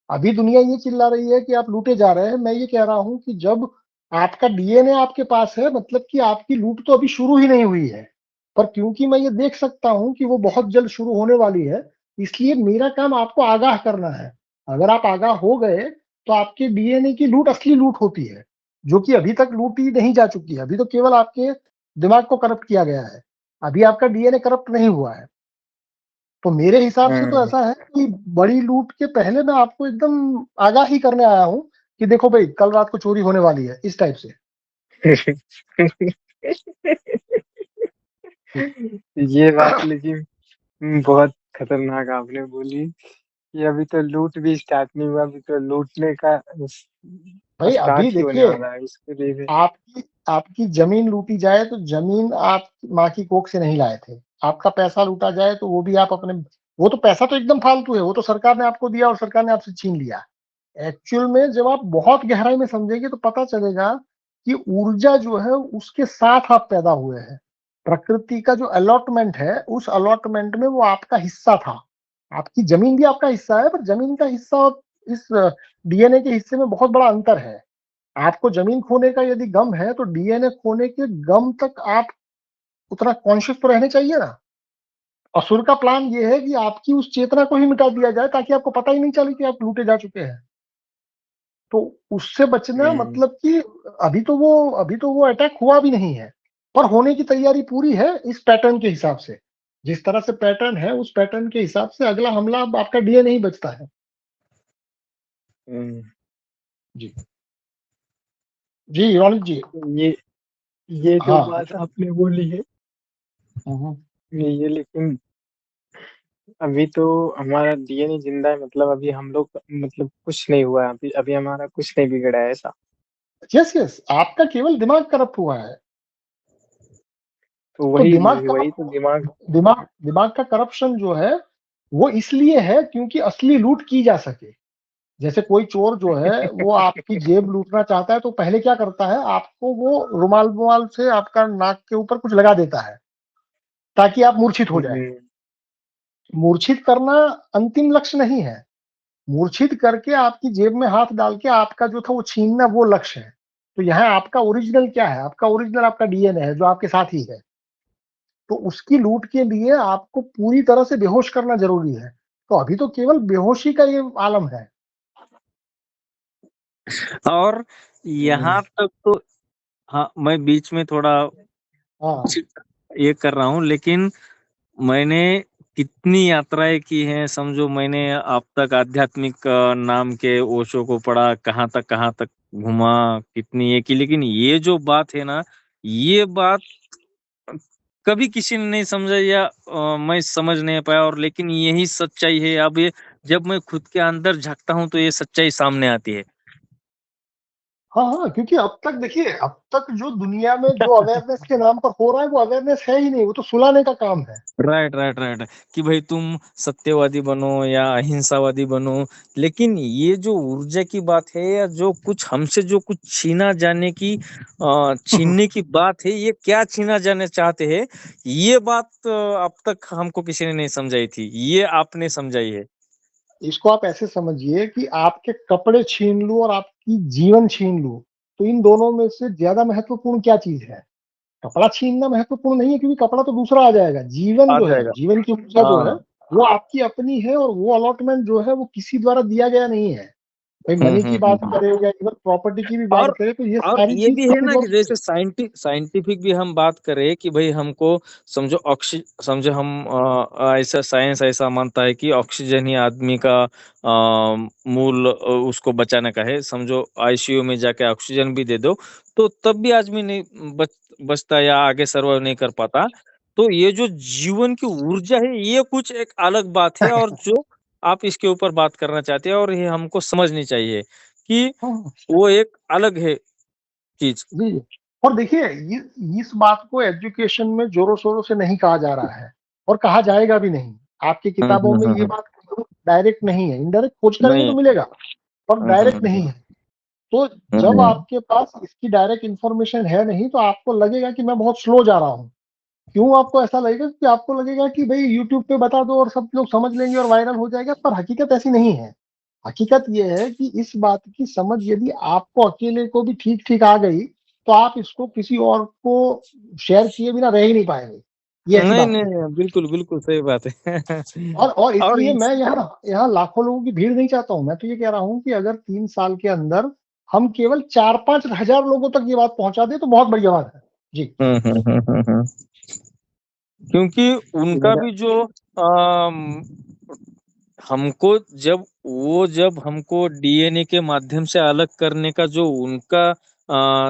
अभी दुनिया ये चिल्ला रही है कि आप लूटे जा रहे हैं। मैं ये कह रहा हूँ कि जब आपका डीएनए आपके पास है, मतलब कि आपकी लूट तो अभी शुरू ही नहीं हुई है। पर क्योंकि मैं ये देख सकता हूँ कि वो बहुत जल्द शुरू होने वाली है, इसलिए मेरा काम आपको आगाह करना है। अगर आप आगाह हो गए तो आपके डीएनए की लूट असली लूट होती है, जो कि अभी तक लूटी नहीं जा चुकी है। अभी तो केवल आपके दिमाग को करप्ट किया गया है, अभी आपका डीएनए करप्ट नहीं हुआ है। तो मेरे हिसाब से तो हाँ। ऐसा है कि बड़ी लूट के पहले मैं आपको एकदम आगाह ही करने आया हूँ कि देखो भाई कल रात को चोरी होने वाली है, इस टाइप से। ये बात लेकिन बहुत खतरनाक आपने बोली कि अभी तो लूट भी स्टार्ट नहीं हुआ, अभी तो लूटने का भाई अभी स्टार्ट ही होने देखिए, वाला है उसके लिए भी। आपकी आपकी जमीन लूटी जाए तो जमीन आप माँ की कोख से नहीं लाए थे। आपका पैसा लूटा जाए तो वो भी आप अपने, वो तो पैसा तो एकदम फालतू है, वो तो सरकार ने आपको दिया और सरकार ने आपसे छीन लिया। एक्चुअल में जब आप बहुत गहराई में समझेंगे तो पता चलेगा कि ऊर्जा जो है उसके साथ आप पैदा हुए हैं। प्रकृति का जो अलॉटमेंट है, उस अलॉटमेंट में वो आपका हिस्सा था। आपकी जमीन भी आपका हिस्सा है, पर जमीन का हिस्सा और इस डीएनए के हिस्से में बहुत बड़ा अंतर है। आपको जमीन खोने का यदि गम है तो डीएनए खोने के गम तक आप उतना कॉन्शियस तो रहने चाहिए ना। असुर का प्लान ये है कि आपकी उस चेतना को ही मिटा दिया जाए ताकि आपको पता ही नहीं चले कि आप लूटे जा चुके हैं। तो उससे बचना मतलब कि अभी तो वो अटैक हुआ भी नहीं है, पर होने की तैयारी पूरी है इस पैटर्न के हिसाब से। जिस तरह से पैटर्न है उस पैटर्न के हिसाब से अगला हमला अब आपका डीएनए ही बचता है। जी जी रोनित जी। ये जो हाँ बात आपने बोली है ये, लेकिन अभी तो हमारा डीएनए जिंदा है, मतलब अभी हम लोग मतलब कुछ नहीं हुआ है, अभी अभी हमारा कुछ नहीं बिगड़ा है ऐसा। यस यस, आपका केवल दिमाग करप्ट हुआ है। तो तो वही वही तो दिमाग। दिमाग दिमाग का करप्शन जो है वो इसलिए है क्योंकि असली लूट की जा सके। जैसे कोई चोर जो है वो आपकी जेब लूटना चाहता है तो पहले क्या करता है, आपको वो रुमाल रुमाल से आपका नाक के ऊपर कुछ लगा देता है ताकि आप मूर्छित हो जाए। मूर्छित करना अंतिम लक्ष्य नहीं है, मूर्छित करके आपकी जेब में हाथ डाल के आपका जो था वो छीनना वो लक्ष्य है। तो यहाँ आपका ओरिजिनल क्या है, आपका ओरिजिनल आपका डीएनए है जो आपके साथ ही है। तो उसकी लूट के लिए आपको पूरी तरह से बेहोश करना जरूरी है। तो अभी तो केवल बेहोशी का ये आलम है। और यहाँ तक तो हाँ, मैं बीच में थोड़ा हाँ ये कर रहा हूँ, लेकिन मैंने कितनी यात्राएं की हैं, समझो मैंने अब तक आध्यात्मिक नाम के ओशो को पढ़ा, कहाँ तक घुमा, कितनी ये की, लेकिन ये जो बात है ना, ये बात कभी किसी ने नहीं समझा या मैं समझ नहीं पाया, और लेकिन यही सच्चाई है। अब ये जब मैं खुद के अंदर झांकता हूँ तो ये सच्चाई सामने आती है। हाँ हाँ, क्योंकि अब तक देखिए, अब तक जो दुनिया में जो अवेयरनेस के नाम पर हो रहा है वो अवेयरनेस है ही नहीं, वो तो सुलाने का काम है। राइट राइट राइट, कि भाई तुम सत्यवादी बनो या अहिंसावादी बनो, लेकिन ये जो ऊर्जा की बात है या जो कुछ हमसे जो कुछ छीना जाने की छीनने की बात है, ये क्या छीना जाने चाहते हैं, ये बात अब तक हमको किसी ने नहीं समझाई थी, ये आपने समझाई है। इसको आप ऐसे समझिए कि आपके कपड़े छीन लूं और आपकी जीवन छीन लूं, तो इन दोनों में से ज्यादा महत्वपूर्ण क्या चीज है? कपड़ा छीनना महत्वपूर्ण नहीं है क्योंकि कपड़ा तो दूसरा आ जाएगा। जीवन आ जो है, जाएगा। जीवन की ऊर्जा जो है हाँ। वो आपकी अपनी है, और वो अलॉटमेंट जो है वो किसी द्वारा दिया गया नहीं है। भाई मनी की बात करें या इवन प्रॉपर्टी की भी बात और करें तो ये और सारी ये चीज भी है किसी ना कि द्वारा। जैसे साइंटिफिक भी हम बात करें कि भाई हमको समझो समझो हम ऐसा साइंस ऐसा मानता है कि ऑक्सीजन ही आदमी का मूल उसको बचाने का है। समझो आईसीयू में जाके ऑक्सीजन भी दे दो तो तब भी आदमी नहीं बचता या आगे सर्वाइव नहीं कर पाता। तो ये जो जीवन की ऊर्जा है ये कुछ एक अलग बात है, और जो आप इसके ऊपर बात करना चाहते हैं और ये हमको समझनी चाहिए कि हाँ, वो एक अलग है चीज। जी। और देखिए इस बात को एजुकेशन में जोरों शोरों से नहीं कहा जा रहा है और कहा जाएगा भी नहीं। आपकी किताबों में ये बात डायरेक्ट नहीं है, इनडायरेक्ट खोज करेंगे तो नहीं। मिलेगा, पर डायरेक्ट नहीं हम्म, है। तो जब आपके पास इसकी डायरेक्ट इंफॉर्मेशन है नहीं तो आपको लगेगा कि मैं बहुत स्लो जा रहा हूँ। क्यों आपको ऐसा लगेगा? कि आपको लगेगा कि भाई यूट्यूब पे बता दो और सब लोग समझ लेंगे और वायरल हो जाएगा, पर हकीकत ऐसी नहीं है। हकीकत ये है कि इस बात की समझ यदि आपको अकेले को भी ठीक ठीक आ गई तो आप इसको किसी और को शेयर किए बिना रह ही नहीं पाएंगे। ये ऐसी नहीं बात है। नहीं, बिल्कुल बिल्कुल सही बात है। और और इसलिए मैं यहाँ यहाँ लाखों लोगों की भीड़ नहीं चाहता हूँ। मैं तो ये कह रहा हूँ कि अगर 3 साल के अंदर हम केवल 4-5 हजार लोगों तक ये बात पहुंचा दे तो बहुत बढ़िया बात है। जी। हम्म। क्योंकि जी उनका मेरा। भी जो अम, हमको जब हमको डीएनए के माध्यम से अलग करने का जो उनका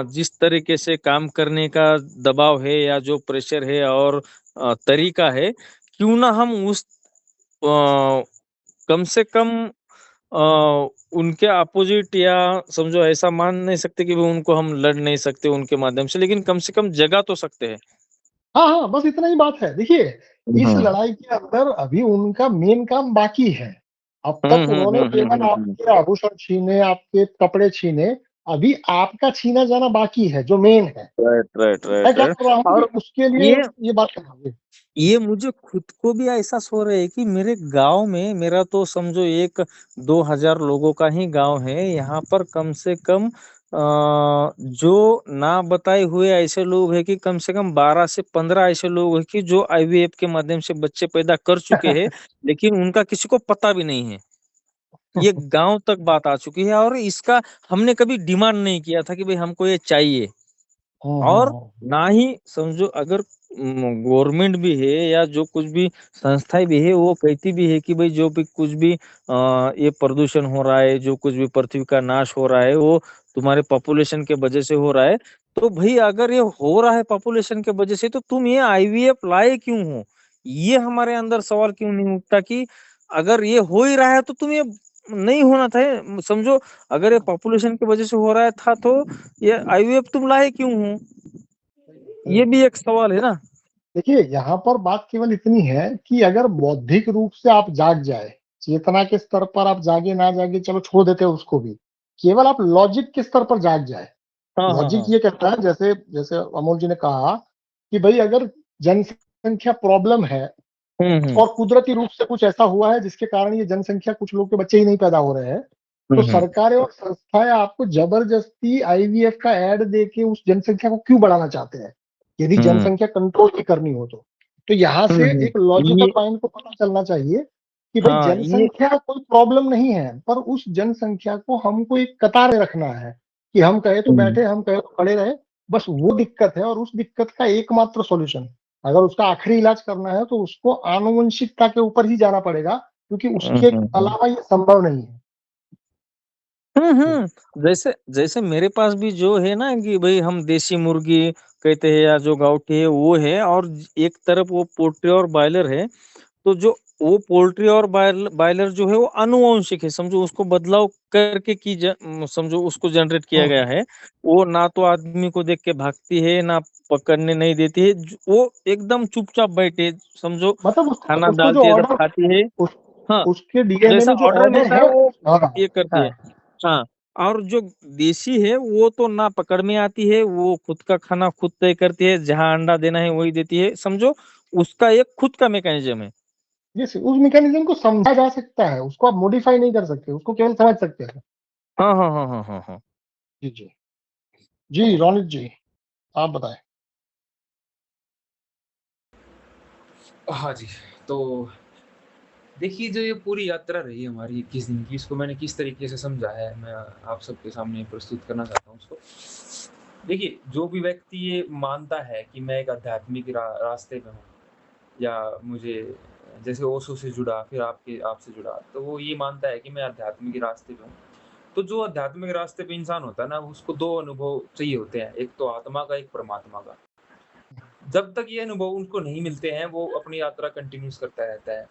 जिस तरीके से काम करने का दबाव है या जो प्रेशर है और तरीका है, क्यों ना हम उस कम से कम उनके अपोजिट, या समझो ऐसा मान नहीं सकते कि वो उनको हम लड़ नहीं सकते उनके माध्यम से, लेकिन कम से कम जगा तो सकते हैं। हाँ हाँ, बस इतना ही बात है। देखिए इस हम्म लड़ाई के अंदर अभी उनका मेन काम बाकी है। अब तक उन्होंने केवल आपके आभूषण छीने, आपके कपड़े छीने। अभी आपका छीना जाना बाकी है जो मेन है। राइट राइट मैं राइट क्या राइट। कर रहा हूँ कि और उसके लिए ये ये बात कर रहा हूँ। ये मुझे खुद को भी एहसास हो रहा है कि मेरे गांव में, मेरा तो समझो एक 2000 लोगों का ही गांव है, यहाँ पर कम से कम जो ना बताए हुए ऐसे लोग हैं कि कम से कम 12 से 15 ऐसे लोग हैं कि जो आईवीएफ के माध्यम से बच्चे पैदा कर चुके हैं, लेकिन उनका किसी को पता भी नहीं है। ये गाँव तक बात आ चुकी है और इसका हमने कभी डिमांड नहीं किया था कि भई हमको ये चाहिए। और ना ही समझो अगर गवर्नमेंट भी है या जो कुछ भी संस्थाएँ भी है वो कहती भी है कि भाई जो भी कुछ भी ये प्रदूषण हो रहा है, जो कुछ भी पृथ्वी का नाश हो रहा है वो तुम्हारे पॉपुलेशन के वजह से हो रहा है। तो भई अगर ये हो रहा है पॉपुलेशन के वजह से तो तुम ये आईवीएफ लाए क्यों हो? ये हमारे अंदर सवाल क्यों नहीं उठता कि अगर ये हो ही रहा है तो तुम ये नहीं होना था। समझो अगर ये पॉपुलेशन की वजह से हो रहा था तो ये आईवीएफ तुम लाए क्यों हो? ये भी एक सवाल है ना। देखिए, यहाँ पर बात केवल इतनी है कि अगर बौद्धिक रूप से आप जाग जाए, चेतना के स्तर पर आप जागे ना जागे चलो छोड़ देते हैं उसको भी, केवल आप लॉजिक के स्तर पर जाग जाए। हाँ, हाँ, लॉजिक हाँ। ये कहता है, जैसे जैसे अमोल जी ने कहा कि भाई अगर जनसंख्या प्रॉब्लम है हुँ, हुँ। और कुदरती रूप से कुछ ऐसा हुआ है जिसके कारण ये जनसंख्या, कुछ लोग के बच्चे ही नहीं पैदा हो रहे हैं, हुँ, तो हुँ। सरकारें और संस्थाएं आपको जबरदस्ती आईवीएफ का ऐड देके उस जनसंख्या को क्यों बढ़ाना चाहते हैं, यदि हुँ। जनसंख्या कंट्रोल ही करनी हो तो यहाँ हुँ, से हुँ। एक लॉजिकल ये माइंड को पता चलना चाहिए कि भाई हाँ, ये जनसंख्या कोई प्रॉब्लम नहीं है, पर उस जनसंख्या को हमको एक कतार में रखना है कि हम कहे तो हुँ। बैठे, हम कहे तो खड़े रहे। बस वो दिक्कत है, और उस दिक्कत का एकमात्र सॉल्यूशन, अगर उसका आखिरी इलाज करना है तो उसको आनुवंशिकता के ऊपर ही जाना पड़ेगा, क्योंकि हुँ, उसके हुँ, हुँ। अलावा ये संभव नहीं है। हुँ, जी। हुँ। जैसे जैसे मेरे पास भी जो है ना कि भई हम देसी मुर्गी कहते हैं या जो गाँवठी है वो है और एक तरफ वो पोल्ट्री और बॉयलर है। तो जो वो पोल्ट्री और बॉयलर जो है वो आनुवांशिक है, समझो उसको बदलाव करके समझो उसको जनरेट किया गया हम्म, है। वो ना तो आदमी को देख के भागती है, ना पकड़ने नहीं देती है, वो एकदम चुपचाप बैठे समझो मतलब उसको खाना उसको जो डालती है सब ऑर्डर, खाती है। उस, हाँ, उसके डीएनए जैसा में जो ऑर्डर ऑर्डर मिलता है है। वो हाँ ये करती है। है। हाँ, और जो देशी है वो तो ना पकड़ में आती है, वो खुद का खाना खुद तय करती है, जहाँ अंडा देना है वही देती है, समझो उसका एक खुद का मैकेनिज़्म है। यस, उस मैकेनिज्म को समझा जा सकता है, उसको आप मॉडिफाई नहीं कर सकते, उसको केवल समझ सकते हैं। हाँ, हाँ, हाँ, हाँ, हाँ, हाँ। जी जी। जी रोनित जी, आप बताएं। हाँ जी, तो देखिए जो ये पूरी यात्रा रही हमारी 21 दिन की, इसको मैंने किस तरीके से समझा है, मैं आप सबके सामने प्रस्तुत करना चाहता हूँ उसको। देखिए, जो भी व्यक्ति ये मानता है कि मैं एक आध्यात्मिक रास्ते पे हूँ या मुझे जैसे ओशो से जुड़ा, फिर आपसे जुड़ा, तो वो ये मानता है कि मैं आध्यात्मिक रास्ते पे हूँ। तो जो आध्यात्मिक रास्ते पे इंसान होता है ना, उसको 2 अनुभव चाहिए होते हैं, एक तो आत्मा का, एक परमात्मा का। जब तक ये अनुभव उनको नहीं मिलते हैं, वो अपनी यात्रा कंटिन्यूअस करता रहता है।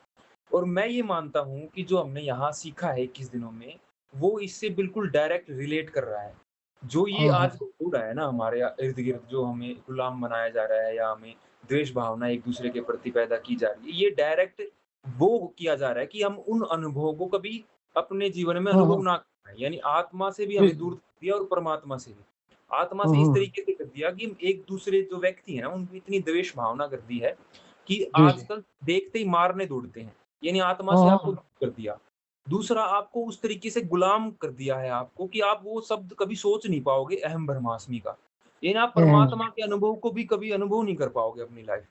और मैं ये मानता हूँ कि जो हमने यहाँ सीखा है 21 दिनों में, वो इससे बिल्कुल डायरेक्ट रिलेट कर रहा है। जो ये हाँ आज हो रहा है ना हमारे इर्द-गिर्द, जो हमें गुलाम बनाया जा रहा है या हमें द्वेष भावना एक-दूसरे के प्रति पैदा की जा रही है, ये डायरेक्ट वो किया जा रहा है कि हम उन अनुभवों को कभी अपने जीवन में हाँ अनुभव हाँ। ना कर पाएँ। यानी आत्मा से भी जी हमें दूर जी। कर दिया और परमात्मा से भी। आत्मा से इस हम्म, तरीके से कर दिया कि एक-दूसरे जो व्यक्ति हैं ना, उनको इतनी द्वेष भावना कर दी है कि जी जी। आजकल देखते ही मारने दौड़ते हैं। यानी आत्मा हाँ से आपको हाँ। दूर कर दिया। दूसरा, आपको उस तरीके से गुलाम कर दिया है आपको कि आप वो शब्द कभी सोच नहीं पाओगे, अहम ब्रह्मास्मि का। यानी आप हम्म, परमात्मा के अनुभव को भी कभी अनुभव नहीं कर पाओगे अपनी लाइफ।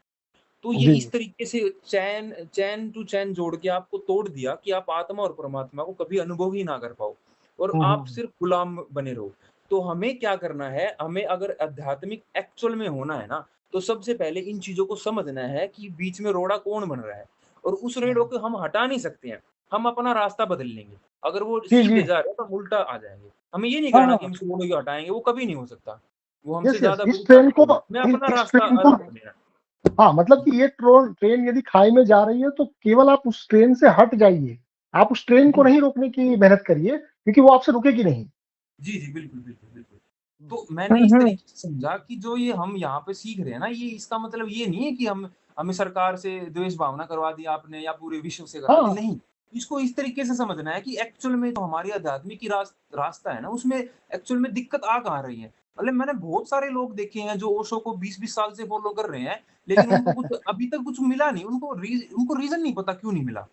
तो ये जी इस जी। तरीके से चैन चैन टू चैन जोड़ के आपको तोड़ दिया कि आप आत्मा और परमात्मा को कभी अनुभव ही ना कर पाओ और आप हम्म, सिर्फ गुलाम बने रहो। तो हमें क्या करना है, हमें अगर आध्यात्मिक एक्चुअल में होना है ना, तो सबसे पहले इन चीज़ों को समझना है कि बीच में रोड़ा कौन बन रहा है और उस रेड़ों को हम हटा नहीं सकते हैं। हम अपना रास्ता बदल लेंगे। अगर वो जी जी। सीधे जा रहे हैं तो हम उल्टा आ जाएँगे। हमें ये नहीं हाँ करना कि हाँ। हम इस रोड़ों को हटाएँगे, वो कभी नहीं हो सकता। वो हमसे यस यस, ज़्यादा इस बड़ी ट्रेन ताकत को, होगी। हमें अपना इस रास्ता ट्रेन को, अलग करना है। हाँ मतलब कि ये ट्रेन यदि खाई में जा रही है तो केवल आप उस ट्रेन से हट जाइए, आप उस ट्रेन को जी। नहीं रोकने की मेहनत करिए, क्योंकि वो आपसे रुकेगी नहीं। जी, जी। बिल्कुल, बिल्कुल, बिल्कुल। तो मैंने हुँ, इस हुँ। तरीके से समझा कि जो ये हम यहाँ पे सीख रहे हैं ना, ये इसका मतलब ये नहीं है कि हम हमें सरकार से द्वेष भावना करवा दी आपने या पूरे विश्व से करवा दी, हाँ। नहीं। इसको इस तरीके से समझना है कि एक्चुअल में जो हमारी आध्यात्मिक की रास्ता है ना, उसमें एक्चुअल में दिक्कत आ कहाँ रही है। मतलब मैंने बहुत सारे लोग देखे हैं जो ओशो को 20-20 साल से फॉलो कर रहे हैं, लेकिन उनको कुछ अभी तक कुछ मिला नहीं। उनको रीज़न नहीं पता क्यों नहीं मिला।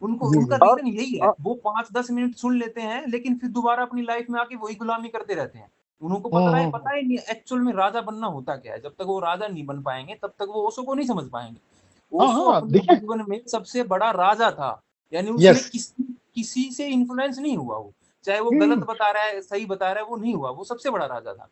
उनको जी उनका जी। और रीज़न यही है, अ, वो 5-10 मिनट सुन लेते हैं, लेकिन फिर दोबारा अपनी लाइफ़ में आके वही गुलामी करते रहते हैं। उनको हम्म, पता ही नहीं एक्चुअल में राजा बनना होता क्या है। जब तक वो राजा नहीं बन पाएंगे तब तक वो ओशो को नहीं समझ पाएंगे। हाँ ओशो हाँ अपने देखिए, जीवन में सबसे बड़ा राजा था, यानी उसने यस, किसी से इन्फ्लुएंस नहीं हुआ वो, चाहे वो गलत बता रहा है सही बता रहा है, वो नहीं हुआ, वो सबसे बड़ा राजा था।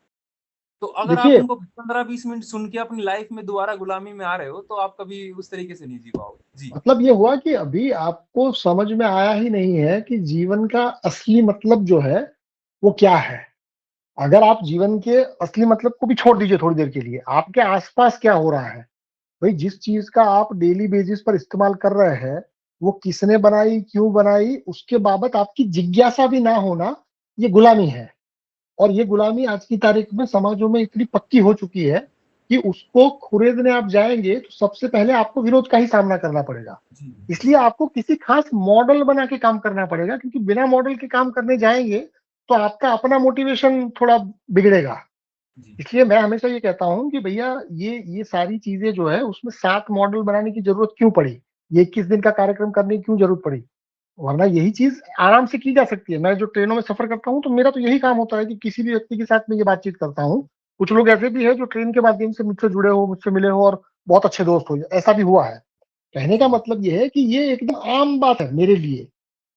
तो अगर आप देखिए, उनको 15-20 मिनट सुन के अपनी लाइफ में दोबारा गुलामी में आ रहे हो तो आप कभी उस तरीके से नहीं जी पाओगे। जी मतलब ये हुआ कि अभी आपको समझ में आया ही नहीं है कि जीवन का असली मतलब जो है वो क्या है। अगर आप जीवन के असली मतलब को भी छोड़ दीजिए थोड़ी देर के लिए, आपके आसपास क्या हो रहा है, भाई जिस चीज का आप डेली बेसिस पर इस्तेमाल कर रहे हैं वो किसने बनाई, क्यों बनाई, उसके बाबत आपकी जिज्ञासा भी ना होना, ये गुलामी है। और ये गुलामी आज की तारीख में समाजों में इतनी पक्की हो चुकी है कि उसको खुरेदने आप जाएंगे तो सबसे पहले आपको विरोध का ही सामना करना पड़ेगा। जी इसलिए आपको किसी खास मॉडल बना के काम करना पड़ेगा, क्योंकि बिना मॉडल के काम करने जाएंगे तो आपका अपना मोटिवेशन थोड़ा बिगड़ेगा। जी इसलिए मैं हमेशा ये कहता हूँ कि भैया ये सारी चीजें जो है उसमें 7 मॉडल बनाने की जरूरत क्यों पड़ी, ये 21 दिन का कार्यक्रम करने की क्यों जरूरत पड़ी, वरना यही चीज आराम से की जा सकती है। मैं जो ट्रेनों में सफर करता हूँ तो मेरा तो यही काम होता है कि किसी भी व्यक्ति के साथ में ये बातचीत करता हूँ। कुछ लोग ऐसे भी है जो ट्रेन के माध्यम से मुझसे जुड़े हो, मुझसे मिले हो और बहुत अच्छे दोस्त हो, ऐसा भी हुआ है। कहने का जी मतलब ये है कि ये एकदम आम बात है मेरे लिए,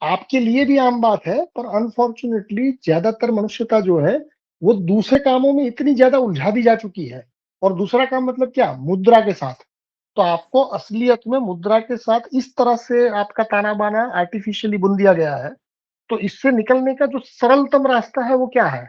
आपके लिए भी आम बात है, पर अनफॉर्चुनेटली ज्यादातर मनुष्यता जो है वो दूसरे कामों में इतनी ज्यादा उलझा दी जा चुकी है। और दूसरा काम मतलब क्या, मुद्रा के साथ। तो आपको असलियत में मुद्रा के साथ इस तरह से आपका ताना बाना आर्टिफिशियली बुन दिया गया है। तो इससे निकलने का जो सरलतम रास्ता है वो क्या है,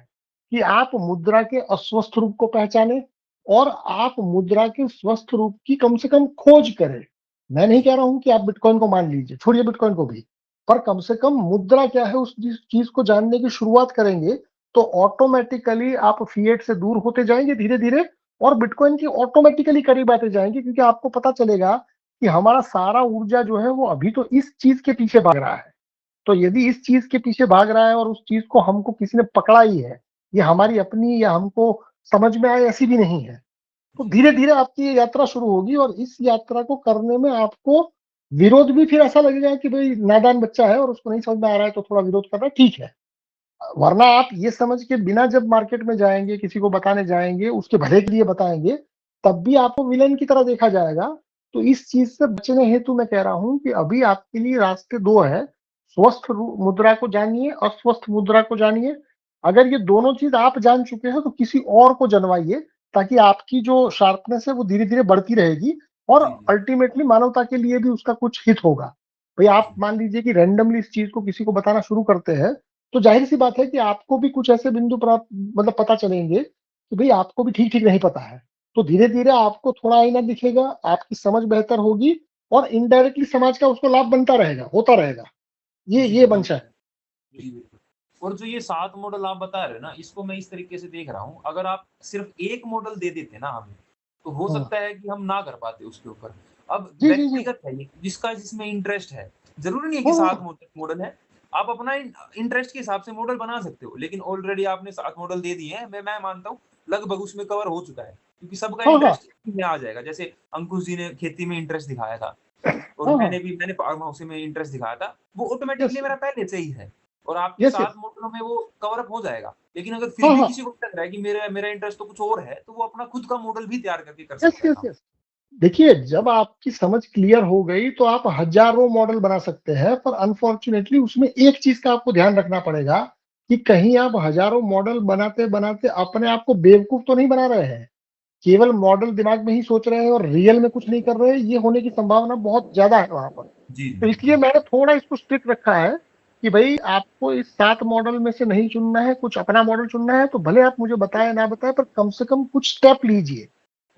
कि आप मुद्रा के अस्वस्थ रूप को पहचाने और आप मुद्रा के स्वस्थ रूप की कम से कम खोज करें। मैं नहीं कह रहा हूं कि आप बिटकॉइन को मान लीजिए, छोड़िए बिटकॉइन को भी, पर कम से कम मुद्रा क्या है उस चीज को जानने की शुरुआत करेंगे तो ऑटोमेटिकली आप फिएट से दूर होते जाएंगे धीरे धीरे, और बिटकॉइन की ऑटोमेटिकली करीब आते जाएंगे, क्योंकि आपको पता चलेगा कि हमारा सारा ऊर्जा जो है वो अभी तो इस चीज के पीछे भाग रहा है। तो यदि इस चीज के पीछे भाग रहा है और उस चीज को हमको किसी ने पकड़ा ही है, ये हमारी अपनी या हमको समझ में आए ऐसी भी नहीं है, तो जी धीरे धीरे आपकी ये यात्रा शुरू होगी और इस यात्रा को करने में आपको विरोध भी फिर ऐसा लगेगा कि भाई नादान बच्चा है और उसको नहीं समझ में आ रहा है तो थोड़ा विरोध कर रहा है, ठीक है। वरना आप ये समझ के बिना जब मार्केट में जाएंगे, किसी को बताने जाएंगे, उसके भले के लिए बताएंगे, तब भी आपको विलेन की तरह देखा जाएगा। तो इस चीज से बचने हेतु मैं कह रहा हूं कि अभी आपके लिए रास्ते दो है, स्वस्थ मुद्रा को जानिए, अस्वस्थ मुद्रा को जानिए। अगर ये दोनों चीज आप जान चुके हैं तो किसी और को जनवाइए, ताकि आपकी जो शार्पनेस है वो धीरे धीरे बढ़ती रहेगी और जी जी अल्टीमेटली मानवता के लिए भी उसका कुछ हित होगा। भाई आप जी मान लीजिए कि रैंडमली इस चीज को किसी को बताना शुरू करते हैं, तो जाहिर सी बात है कि आपको भी कुछ ऐसे बिंदु प्राप्त मतलब पता चलेंगे कि भाई आपको भी ठीक ठीक नहीं पता है। तो धीरे धीरे आपको थोड़ा आईना दिखेगा, आपकी समझ बेहतर होगी और इनडायरेक्टली समाज का उसको लाभ बनता रहेगा, होता रहेगा। जी ये मंशा बिल्कुल है। जी बिल्कुल। और जो ये 7 मॉडल आप बता रहे हो ना, इसको मैं इस तरीके से देख रहा हूँ, अगर आप सिर्फ एक मॉडल दे देते ना हमें, तो हो हम्म, सकता है कि हम ना कर पाते उसके ऊपर। अब जी जी जी, व्यक्तिगत है ये, जिसका जिसमें इंटरेस्ट है, जरूरी नहीं है कि हाँ 7 मॉडल है। आप अपना इंटरेस्ट के हिसाब से मॉडल बना सकते हो, लेकिन ऑलरेडी आपने 7 मॉडल दे दिए हैं, मैं मानता हूँ लगभग उसमें कवर हो चुका है, क्योंकि सबका हाँ हाँ इंटरेस्ट में आ जाएगा। जैसे अंकुश जी ने खेती में इंटरेस्ट दिखाया था, और हाँ हाँ, मैंने फार्म हाउस में इंटरेस्ट दिखाया था, वो यस ऑटोमेटिकली मेरा पहले से ही है। और आपके यस यस, 7 मॉडलों में वो कवर अप हो जाएगा। लेकिन अगर फिर हाँ भी हाँ, किसी को लग रहा है कि मेरा मेरा इंटरेस्ट तो कुछ और है, तो वो अपना खुद का मॉडल भी तैयार करके कर यस सकता है यस काम। यस। देखिए जब आपकी समझ क्लियर हो गई तो आप हजारों मॉडल बना सकते हैं, पर अनफॉर्चुनेटली उसमें एक चीज का आपको ध्यान रखना पड़ेगा कि कहीं आप हजारों मॉडल बनाते बनाते अपने आप को बेवकूफ तो नहीं बना रहे हैं, केवल मॉडल दिमाग में ही सोच रहे हैं और रियल में कुछ नहीं कर रहे हैं, ये होने की संभावना बहुत ज्यादा है वहां पर। जी, तो इसलिए जी, मैंने थोड़ा इसको स्ट्रिक्ट रखा है कि भाई आपको इस 7 मॉडल में से नहीं चुनना है, कुछ अपना मॉडल चुनना है तो भले आप मुझे बताए ना बताए, पर कम से कम कुछ स्टेप लीजिए।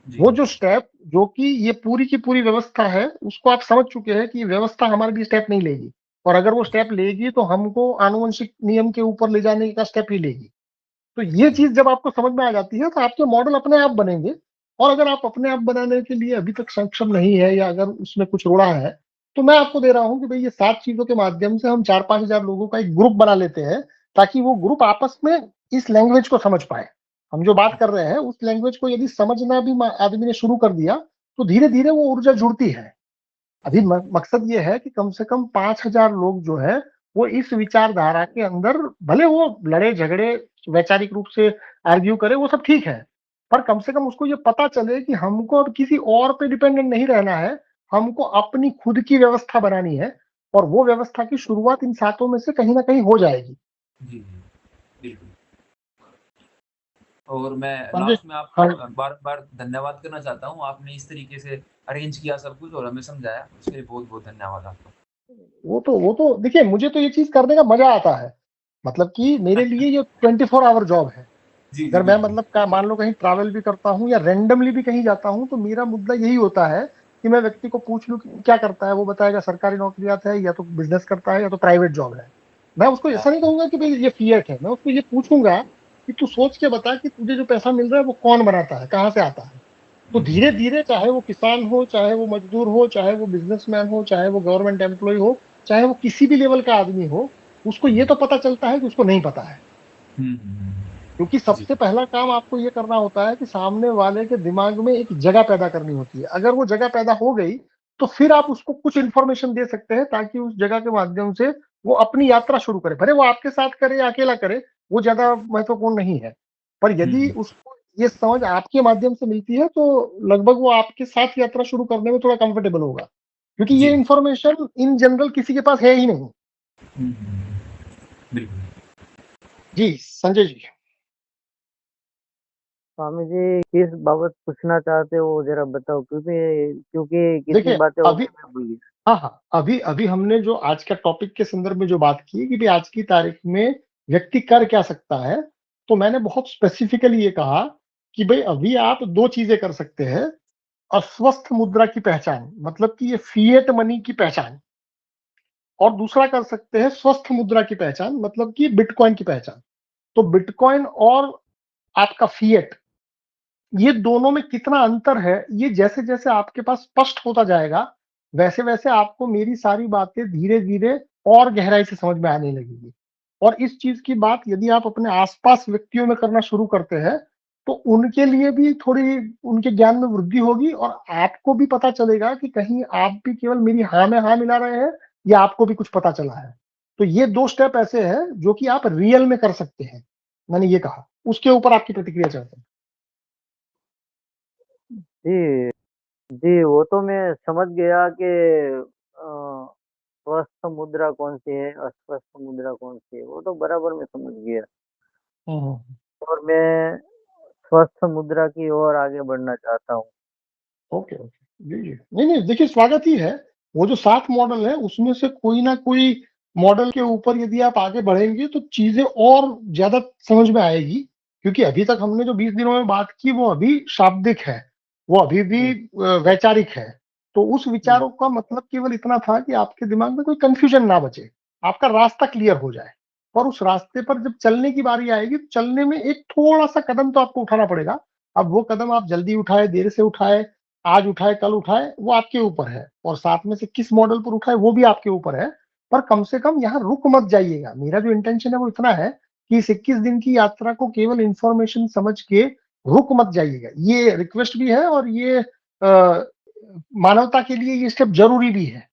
जी, वो जो स्टेप जो कि ये पूरी की पूरी व्यवस्था है उसको आप समझ चुके हैं कि ये व्यवस्था हमारे लिए स्टेप नहीं लेगी, और अगर वो स्टेप लेगी तो हमको आनुवंशिक नियम के ऊपर ले जाने का स्टेप ही लेगी। तो ये जी, चीज जब आपको समझ में आ जाती है तो आपके मॉडल अपने आप बनेंगे। और अगर आप अपने आप बनाने के लिए अभी तक सक्षम नहीं है या अगर उसमें कुछ रोड़ा है, तो मैं आपको दे रहा हूं कि भाई ये 7 चीजों के माध्यम से हम 4-5 हजार लोगों का एक ग्रुप बना लेते हैं, ताकि वो ग्रुप आपस में इस लैंग्वेज को समझ पाए। हम जो बात कर रहे हैं उस लैंग्वेज को यदि समझना भी आदमी ने शुरू कर दिया तो धीरे धीरे वो ऊर्जा जुड़ती है। अभी जी, मकसद ये है कि कम से कम 5 हजार लोग जो है वो इस विचारधारा के अंदर, भले वो लड़े झगड़े वैचारिक रूप से आर्ग्यू करे, वो सब ठीक है। पर कम से कम उसको ये पता चले कि हमको अब किसी और पे डिपेंडेंट नहीं रहना है, हमको अपनी खुद की व्यवस्था बनानी है, और वो व्यवस्था की शुरुआत इन सातों में से कहीं ना कहीं हो जाएगी। जी, बिल्कुल। और मैं समझे? लास्ट में आपका हाँ। बार-बार धन्यवाद करना चाहता हूँ। आपने इस तरीके से अरेंज किया सब कुछ और हमें समझाया, उसके लिए बहुत-बहुत धन्यवाद आपका। वो तो देखिए, मुझे तो ये चीज करने का मजा आता है। मतलब कि मेरे लिए ये 24 आवर जॉब है। जी, जी, अगर मैं बिल्कुल। मतलब का मान लो कहीं ट्रैवल भी करता हूँ या रैंडमली भी कहीं जाता हूँ, तो मेरा मुद्दा यही होता है कि मैं व्यक्ति को पूछ लूं कि क्या करता है, वो बताएगा सरकारी नौकरियात है, या तो बिजनेस करता है, या तो प्राइवेट जॉब है। मैं उसको ऐसा नहीं कहूंगा कि भाई ये फिएट है, मैं उसको ये पूछूंगा कि तू सोच के बता कि तुझे जो पैसा मिल रहा है वो कौन बनाता है, कहाँ से आता है। तो धीरे धीरे, चाहे वो किसान हो, चाहे वो मजदूर हो, चाहे वो बिजनेसमैन हो, चाहे वो गवर्नमेंट एम्प्लॉय हो, चाहे वो किसी भी लेवल का आदमी हो, उसको ये तो पता चलता है कि उसको नहीं पता है। हुँ, हुँ, हुँ। क्योंकि जी, सबसे पहला काम आपको ये करना होता है कि सामने वाले के दिमाग में एक जगह पैदा करनी होती है। अगर वो जगह पैदा हो गई, तो फिर आप उसको कुछ इंफॉर्मेशन दे सकते हैं, ताकि उस जगह के माध्यम से वो अपनी यात्रा शुरू करे। भले वो आपके साथ करे या अकेला करे, वो ज्यादा महत्वपूर्ण नहीं है। पर हुँ, यदि हुँ। उसको ये समझ आपके माध्यम से मिलती है, तो लगभग वो आपके साथ यात्रा शुरू करने में थोड़ा कंफर्टेबल होगा। क्योंकि ये जी। इंफॉर्मेशन इन जनरल किसी के पास है ही नहीं। हुँ, हुँ। बिल्कुल। जी, संजय जी। स्वामी जी, किस बाबत पूछना चाहते हो जरा बताओ, क्योंकि क्योंकि कितनी देखिए, बातें हो अभी, गई मैं भूल गया। हाँ, हाँ। अभी अभी हमने जो आज का टॉपिक के संदर्भ में जो बात की कि भाई आज की तारीख में व्यक्ति कर क्या सकता है, तो मैंने बहुत स्पेसिफिकली ये कहा कि भाई अभी आप 2 चीज़ें कर सकते हैं। अस्वस्थ मुद्रा की पहचान, मतलब कि ये फिएट मनी की पहचान, और दूसरा कर सकते हैं स्वस्थ मुद्रा की पहचान, मतलब कि बिटकॉइन की पहचान। तो बिटकॉइन और आपका फिएट, ये दोनों में कितना अंतर है, ये जैसे-जैसे आपके पास स्पष्ट होता जाएगा, वैसे-वैसे आपको मेरी सारी बातें धीरे-धीरे और गहराई से समझ में आने लगेगी। और इस चीज़ की बात यदि आप अपने आस-पास व्यक्तियों में करना शुरू करते हैं, तो उनके लिए भी थोड़ी उनके ज्ञान में वृद्धि होगी, और आपको भी पता चलेगा कि कहीं आप भी केवल मेरी हाँ में हाँ मिला रहे हैं, या आपको भी कुछ पता चला है। तो ये 2 स्टेप ऐसे हैं जो कि आप रियल में कर सकते हैं। मैंने ये कहा। उसके ऊपर आपकी प्रतिक्रिया चाहता हूँ। जी, जी, वो तो मैं समझ गया कि स्वस्थ मुद्रा कौन-सी है, अस्वस्थ मुद्रा कौन-सी है, वो तो बराबर मैं समझ गया। हुँ, हुँ। और मैं स्वस्थ मुद्रा की ओर आगे बढ़ना चाहता हूँ। Okay, okay. जी, जी। नहीं, नहीं, देखिए, स्वागत ही है। वो जो 7 मॉडल हैं, उसमें से कोई ना कोई मॉडल के ऊपर यदि आप आगे बढ़ेंगे, तो चीज़ें और ज़्यादा समझ में आएगी। क्योंकि अभी तक हमने जो 20 दिनों में बात की, वो अभी शाब्दिक है, वो अभी भी जी, वैचारिक है। तो उस जी, विचारों का मतलब केवल इतना था कि आपके दिमाग में कोई कन्फ्यूजन ना बचे, आपका रास्ता क्लियर हो जाए। और उस रास्ते पर जब चलने की बारी आएगी, तो चलने में एक थोड़ा-सा कदम तो आपको उठाना पड़ेगा। अब वो कदम आप जल्दी उठाएँ, देर से उठाएँ, आज उठाए, कल उठाए, वो आपके ऊपर है, और साथ में से किस मॉडल पर उठाए, वो भी आपके ऊपर है। पर कम से कम यहाँ रुक मत जाइएगा। मेरा जो इंटेंशन है वो इतना है कि इस 21 दिन की यात्रा को केवल इन्फॉर्मेशन समझ के रुक मत जाइएगा। ये रिक्वेस्ट भी है, और ये मानवता के लिए ये स्टेप ज़रूरी भी है।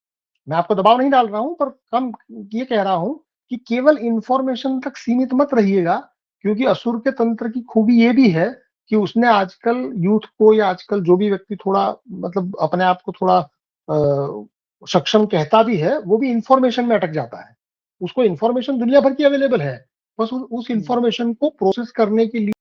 मैं आपको दबाव नहीं डाल रहा हूँ, पर कम ये कह रहा हूँ कि केवल इन्फॉर्मेशन तक सीमित मत रहिएगा, क्योंकि असुर के तंत्र की खूबी ये भी है कि उसने आजकल यूथ को, या आजकल जो भी व्यक्ति थोड़ा मतलब अपने आप को थोड़ा सक्षम कहता भी है, वो भी इन्फॉर्मेशन में अटक जाता है। उसको इन्फॉर्मेशन दुनिया भर की अवेलेबल है। बस उस हुँ। इन्फॉर्मेशन को प्रोसेस करने के लिए